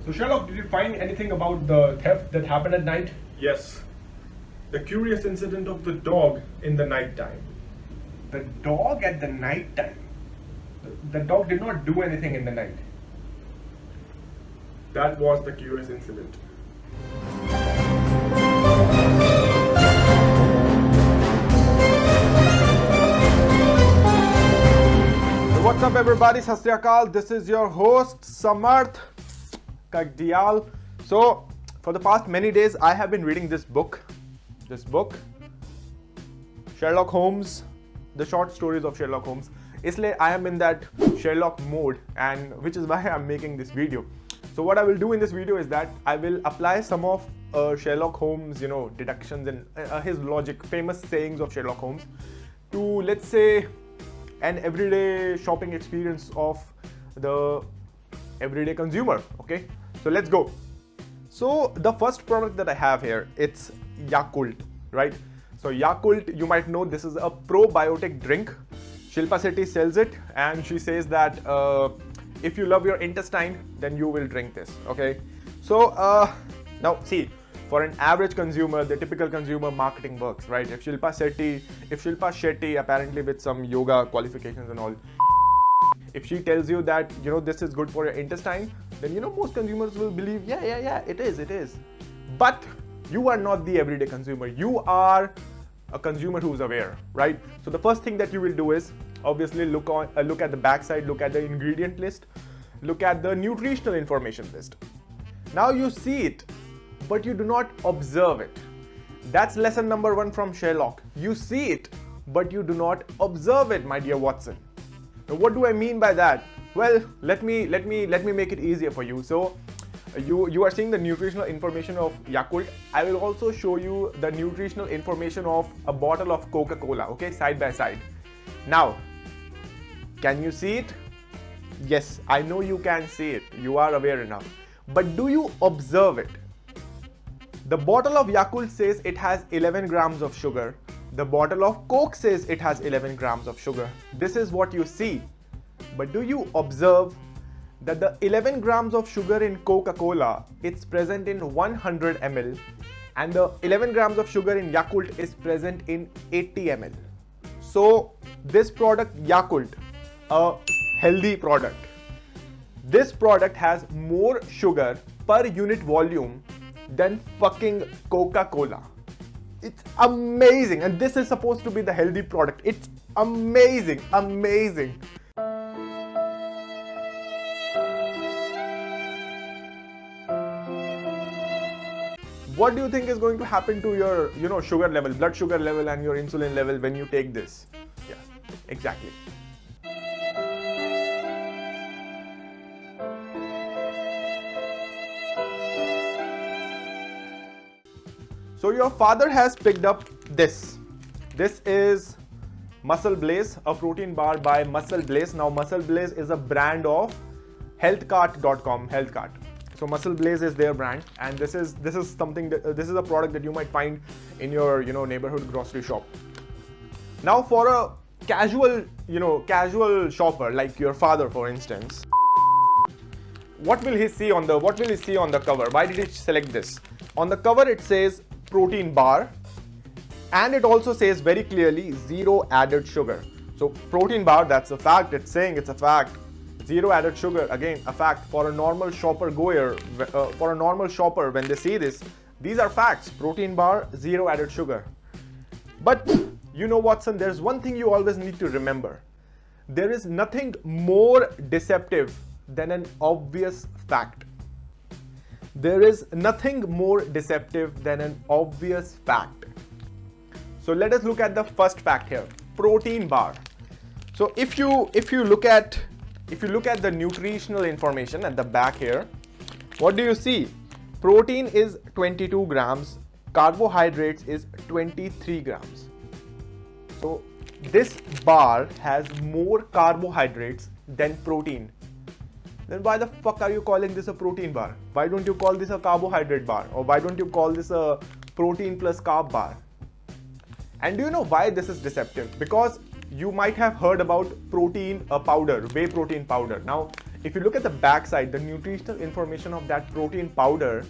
So Sherlock, did you find anything about the theft that happened at night? Yes. The curious incident of the dog in the night time. The dog at the night time? The dog did not do anything in the night. That was the curious incident. What's up everybody, Sat Sri Akal. This is your host Samarth, Kagdiyal. So for the past many days I have been reading this book, Sherlock Holmes, the short stories of Sherlock Holmes. Isliye I am in that Sherlock mode, and which is why I'm making this video. So what I will do in this video is that I will apply some of Sherlock Holmes, deductions and his logic, famous sayings of Sherlock Holmes to, let's say, an everyday shopping experience of the everyday consumer. Okay, so let's go. So the first product that I have here, it's Yakult, right? So Yakult, you might know, this is a probiotic drink. Shilpa Sethi sells it, and she says that if you love your intestine, then you will drink this. Okay, so now see, for an average consumer, the typical consumer marketing works, right? If Shilpa Shetty, apparently with some yoga qualifications and all, if she tells you that this is good for your intestine, then most consumers will believe, yeah, it is. But you are not the everyday consumer. You are a consumer who's aware, right? So the first thing that you will do is obviously look at the backside, look at the ingredient list, look at the nutritional information list. Now you see it, but you do not observe it. That's lesson number 1 from Sherlock. You see it, but you do not observe it, my dear Watson. Now, what do I mean by that? Well, let me make it easier for you. So, you are seeing the nutritional information of Yakult. I will also show you the nutritional information of a bottle of Coca-Cola. Okay, side by side. Now, can you see it? Yes, I know you can see it. You are aware enough. But do you observe it? The bottle of Yakult says it has 11 grams of sugar. The bottle of Coke says it has 11 grams of sugar. This is what you see. But do you observe that the 11 grams of sugar in Coca-Cola, it's present in 100 ml, and the 11 grams of sugar in Yakult is present in 80 ml. So this product, Yakult, a healthy product, this product has more sugar per unit volume than fucking Coca-Cola. It's amazing, and this is supposed to be the healthy product. It's amazing. What do you think is going to happen to your sugar level, blood sugar level, and your insulin level when you take this? Yeah, exactly. So your father has picked up this. This is MuscleBlaze, a protein bar by MuscleBlaze. Now MuscleBlaze is a brand of healthcart.com, healthcart. So MuscleBlaze is their brand, and this is something that this is a product that you might find in your neighborhood grocery shop. Now for a casual shopper like your father, for instance, what will he see on the cover? Why did he select this? On the cover it says protein bar, and it also says very clearly 0 added sugar. So protein bar, that's a fact. It's saying it's a fact. 0 added sugar, again a fact. For a normal shopper when they see this, these are facts. Protein bar, 0 added sugar. But Watson, there's one thing you always need to remember. There is nothing more deceptive than an obvious fact. There is nothing more deceptive than an obvious fact. So let us look at the first fact here. Protein bar. So if you look at the nutritional information at the back here, what do you see? Protein is 22 grams, carbohydrates is 23 grams. So this bar has more carbohydrates than protein. Then why the fuck are you calling this a protein bar? Why don't you call this a carbohydrate bar? Or why don't you call this a protein plus carb bar? And do you know why this is deceptive? Because you might have heard about protein powder, whey protein powder. Now, if you look at the back side, the nutritional information of that protein powder,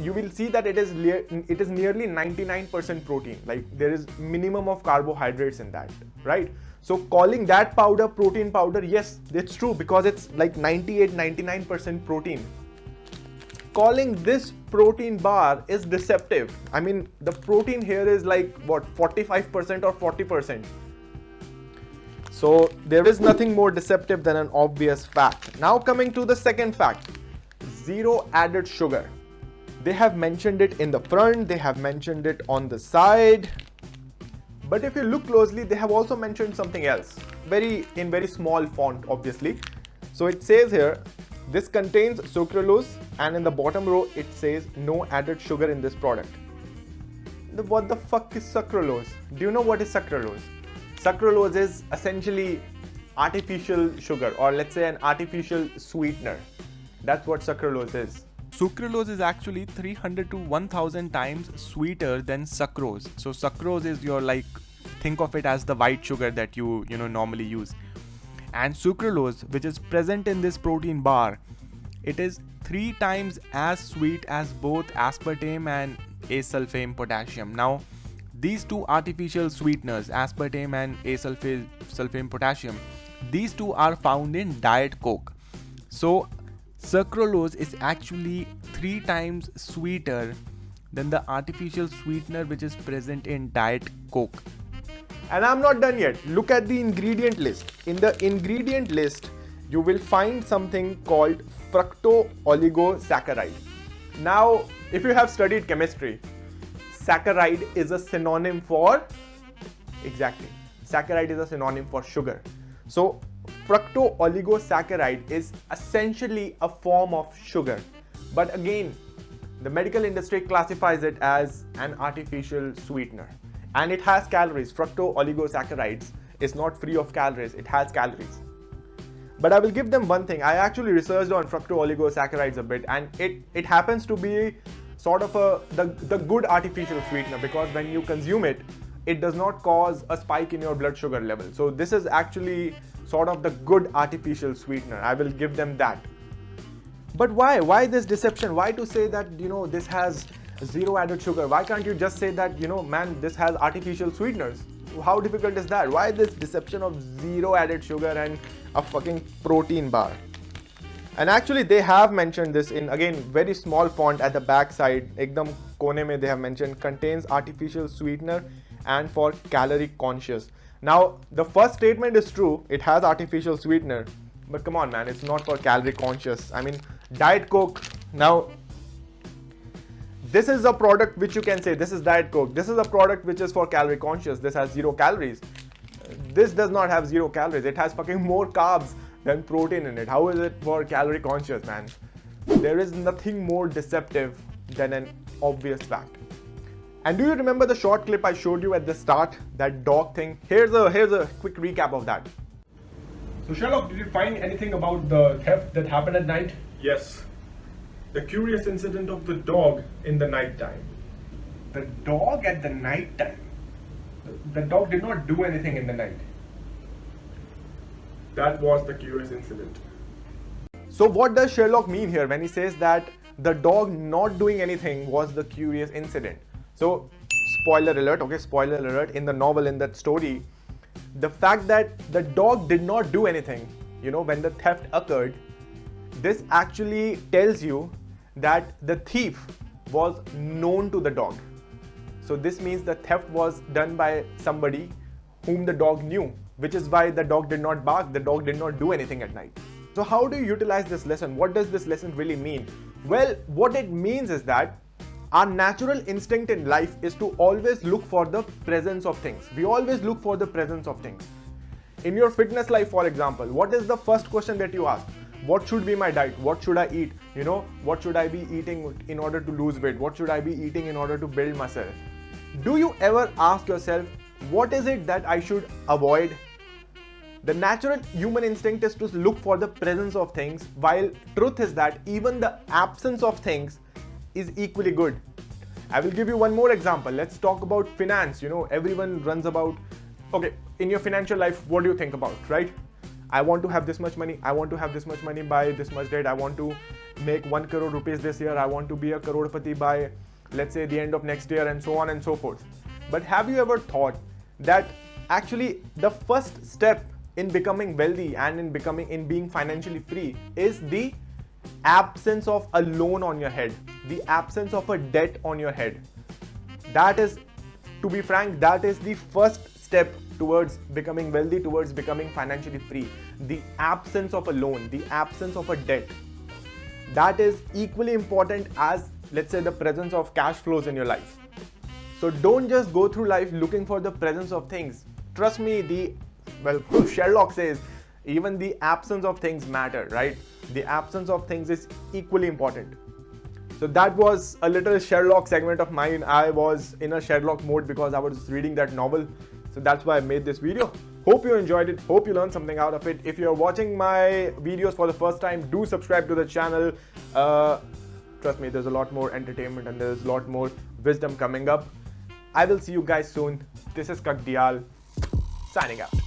you will see that it is nearly 99% protein. Like there is minimum of carbohydrates in that, right? So calling that powder protein powder, yes, it's true because it's like 98-99% protein. Calling this protein bar is deceptive. I mean, the protein here is like what, 45% or 40%. So there is nothing more deceptive than an obvious fact. Now coming to the second fact, zero added sugar. They have mentioned it in the front, they have mentioned it on the side. But if you look closely, they have also mentioned something else, in very small font, obviously. So it says here, this contains sucralose, and in the bottom row, it says no added sugar in this product. What the fuck is sucralose? Do you know what is sucralose? Sucralose is essentially artificial sugar, or let's say an artificial sweetener. That's what sucralose is. Sucralose is actually 300 to 1000 times sweeter than sucrose. So sucrose is your, like, think of it as the white sugar that you normally use. And sucralose, which is present in this protein bar, it is 3 times as sweet as both aspartame and asulfame potassium. Now, these two artificial sweeteners, aspartame and asulfame potassium, these two are found in Diet Coke. So sucralose is actually 3 times sweeter than the artificial sweetener which is present in Diet Coke. And I'm not done yet. Look at the ingredient list. In the ingredient list, you will find something called fructooligosaccharides. Now, if you have studied chemistry, saccharide is a synonym for, exactly, saccharide is a synonym for sugar. So fructooligosaccharides is essentially a form of sugar, but again, the medical industry classifies it as an artificial sweetener, and it has calories. Fructooligosaccharides is not free of calories, it has calories. But I will give them one thing. I actually researched on fructooligosaccharides a bit, and it happens to be sort of the good artificial sweetener, because when you consume it, it does not cause a spike in your blood sugar level. So this is actually sort of the good artificial sweetener. I will give them that. But why? Why this deception? Why to say that, this has zero added sugar? Why can't you just say that, man, this has artificial sweeteners? How difficult is that? Why this deception of zero added sugar and a fucking protein bar? And actually they have mentioned this in, again, very small font at the back side. Ekdam kone mein they have mentioned contains artificial sweetener and for calorie conscious. Now, the first statement is true. It has artificial sweetener. But come on, man, it's not for calorie conscious. I mean, Diet Coke. Now, this is a product which you can say, this is Diet Coke. This is a product which is for calorie conscious. This has 0 calories. This does not have 0 calories. It has fucking more carbs than protein in it. How is it for calorie conscious, man? There is nothing more deceptive than an obvious fact. And do you remember the short clip I showed you at the start? That dog thing? Here's a quick recap of that. So Sherlock, did you find anything about the theft that happened at night? Yes. The curious incident of the dog in the night time. The dog at the night time? The dog did not do anything in the night. That was the curious incident. So what does Sherlock mean here when he says that the dog not doing anything was the curious incident? So, spoiler alert, okay, spoiler alert, in the novel, in that story, the fact that the dog did not do anything, when the theft occurred, this actually tells you that the thief was known to the dog. So this means the theft was done by somebody whom the dog knew, which is why the dog did not bark, the dog did not do anything at night. So how do you utilize this lesson? What does this lesson really mean? Well, what it means is that our natural instinct in life is to always look for the presence of things. We always look for the presence of things. In your fitness life, for example, what is the first question that you ask? What should be my diet? What should I eat? What should I be eating in order to lose weight? What should I be eating in order to build muscle? Do you ever ask yourself, what is it that I should avoid? The natural human instinct is to look for the presence of things, while truth is that even the absence of things is equally good. I will give you one more example. Let's talk about finance. Everyone runs about, okay, in your financial life, what do you think about, right? I want to have this much money, I want to have this much money by this much date, I want to make 1 crore rupees this year, I want to be a crorepati by, let's say, the end of next year, and so on and so forth. But have you ever thought that actually the first step in becoming wealthy and in being financially free is the absence of a loan on your head, the absence of a debt on your head? That is, to be frank, that is the first step towards becoming wealthy, towards becoming financially free. The absence of a loan, the absence of a debt. That is equally important as, let's say, the presence of cash flows in your life. So don't just go through life looking for the presence of things. Trust me, Sherlock says, even the absence of things matter, right? The absence of things is equally important. So that was a little Sherlock segment of mine. I was in a Sherlock mode because I was reading that novel. So that's why I made this video. Hope you enjoyed it. Hope you learned something out of it. If you're watching my videos for the first time, do subscribe to the channel. Trust me, there's a lot more entertainment and there's a lot more wisdom coming up. I will see you guys soon. This is Kagdiyal, signing out.